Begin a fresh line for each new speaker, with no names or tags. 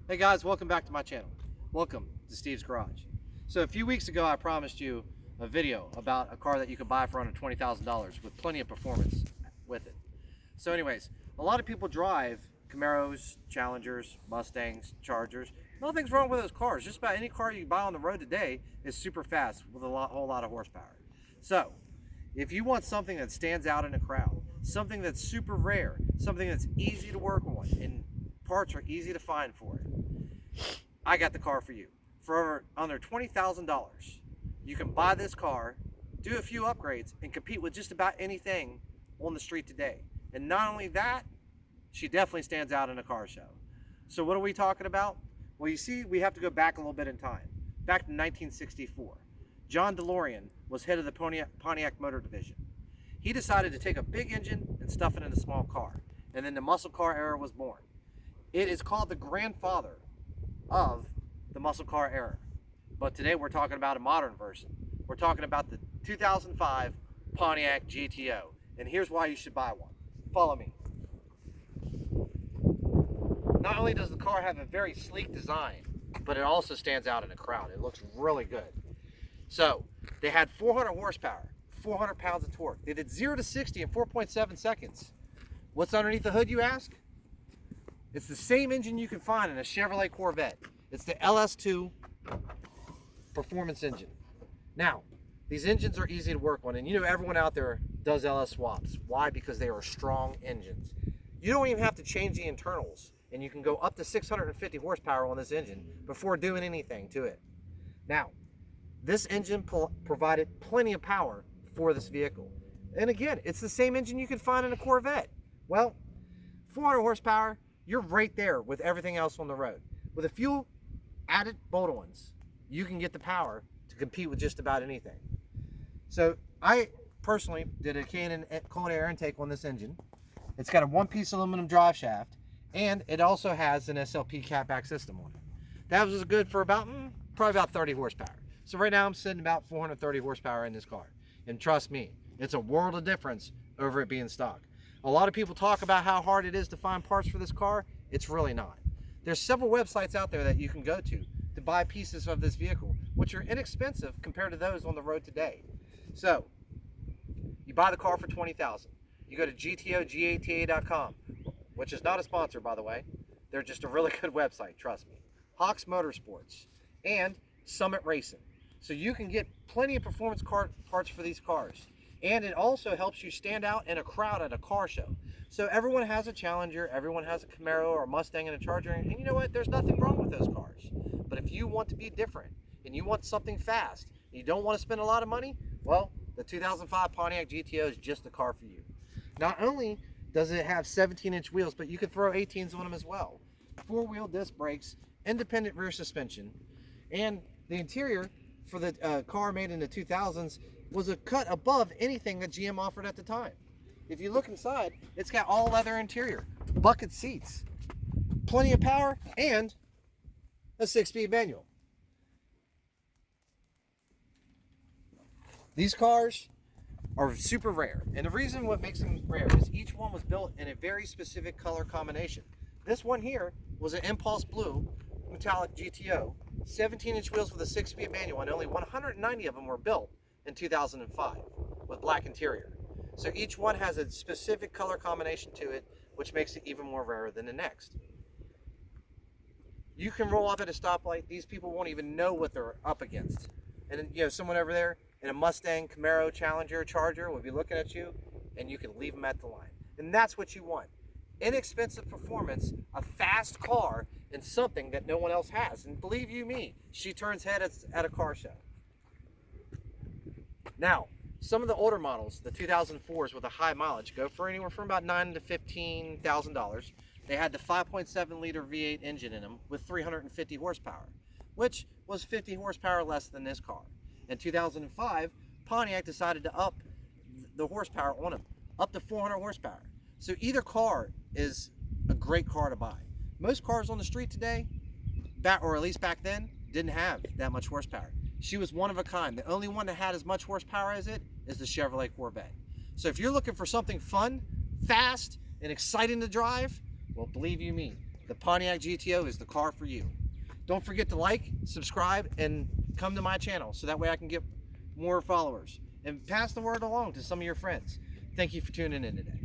Hey guys, welcome back to my channel. Welcome to Steve's Garage. So a few weeks ago I promised you a video about a car that you could buy for under $20,000 with plenty of performance with it. So anyways, a lot of people drive Camaros, Challengers, Mustangs, Chargers. Nothing's wrong with those cars. Just about any car you buy on the road today is super fast with a whole lot of horsepower. So if you want something that stands out in a crowd, something that's super rare, something that's easy to work on, and parts are easy to find for it, I got the car for you. For under $20,000, you can buy this car, do a few upgrades, and compete with just about anything on the street today. And not only that, she definitely stands out in a car show. So what are we talking about? Well, you see, we have to go back a little bit in time. Back to 1964. John DeLorean was head of the Pontiac Motor Division. He decided to take a big engine and stuff it in a small car. And then the muscle car era was born. It is called the grandfather of the muscle car era. But today we're talking about a modern version. We're talking about the 2005 Pontiac Gto. And here's why you should buy one. Follow me. Not only does the car have a very sleek design, but it also stands out in a crowd. It looks really good. So they had 400 horsepower, 400 pounds of torque. They did 0 to 60 in 4.7 seconds. What's underneath the hood, you ask? It's the same engine you can find in a Chevrolet Corvette. It's the LS2 performance engine. Now, these engines are easy to work on, and you know everyone out there does LS swaps. Why? Because they are strong engines. You don't even have to change the internals, and you can go up to 650 horsepower on this engine before doing anything to it. Now, this engine provided plenty of power for this vehicle. And again, it's the same engine you can find in a Corvette. Well, 400 horsepower, you're right there with everything else on the road. With a few added bolt-ons, you can get the power to compete with just about anything. So I personally did a K&N cold air intake on this engine. It's got a one-piece aluminum drive shaft, and it also has an SLP catback system on it. That was good for about, probably about 30 horsepower. So right now I'm sitting about 430 horsepower in this car. And trust me, it's a world of difference over it being stock. A lot of people talk about how hard it is to find parts for this car. It's really not. There's several websites out there that you can go to buy pieces of this vehicle, which are inexpensive compared to those on the road today. So you buy the car for $20,000. You go to gto.com, which is not a sponsor, by the way. They're just a really good website, trust me. Hawks Motorsports and Summit Racing. So you can get plenty of performance parts for these cars. And it also helps you stand out in a crowd at a car show. So everyone has a Challenger, everyone has a Camaro or a Mustang and a Charger, and you know what? There's nothing wrong with those cars. But if you want to be different and you want something fast, and you don't want to spend a lot of money, well, the 2005 Pontiac Gto is just the car for you. Not only does it have 17-inch wheels, but you can throw 18s on them as well. 4-wheel disc brakes, independent rear suspension, and the interior for the car made in the 2000s was a cut above anything that GM offered at the time. If you look inside, it's got all leather interior, bucket seats, plenty of power, and a 6-speed manual. These cars are super rare, and the reason what makes them rare is each one was built in a very specific color combination. This one here was an Impulse Blue metallic GTO, 17-inch wheels with a 6-speed manual, and only 190 of them were built in 2005 with black interior. So each one has a specific color combination to it, which makes it even more rarer than the next. You can roll up at a stoplight, these people won't even know what they're up against. And then, you know, someone over there in a Mustang, Camaro, Challenger, Charger will be looking at you, and you can leave them at the line. And that's what you want. Inexpensive performance, a fast car, and something that no one else has. And believe you me, she turns heads at a car show. Now, some of the older models, the 2004s with a high mileage, go for anywhere from about $9,000 to $15,000. They had the 5.7 liter V8 engine in them with 350 horsepower, which was 50 horsepower less than this car. In 2005, Pontiac decided to up the horsepower on them, up to 400 horsepower. So either car is a great car to buy. Most cars on the street today, or at least back then, didn't have that much horsepower. She was one of a kind. The only one that had as much horsepower as it is the Chevrolet Corvette. So if you're looking for something fun, fast, and exciting to drive, well, believe you me, the Pontiac GTO is the car for you. Don't forget to like, subscribe, and come to my channel so that way I can get more followers. And pass the word along to some of your friends. Thank you for tuning in today.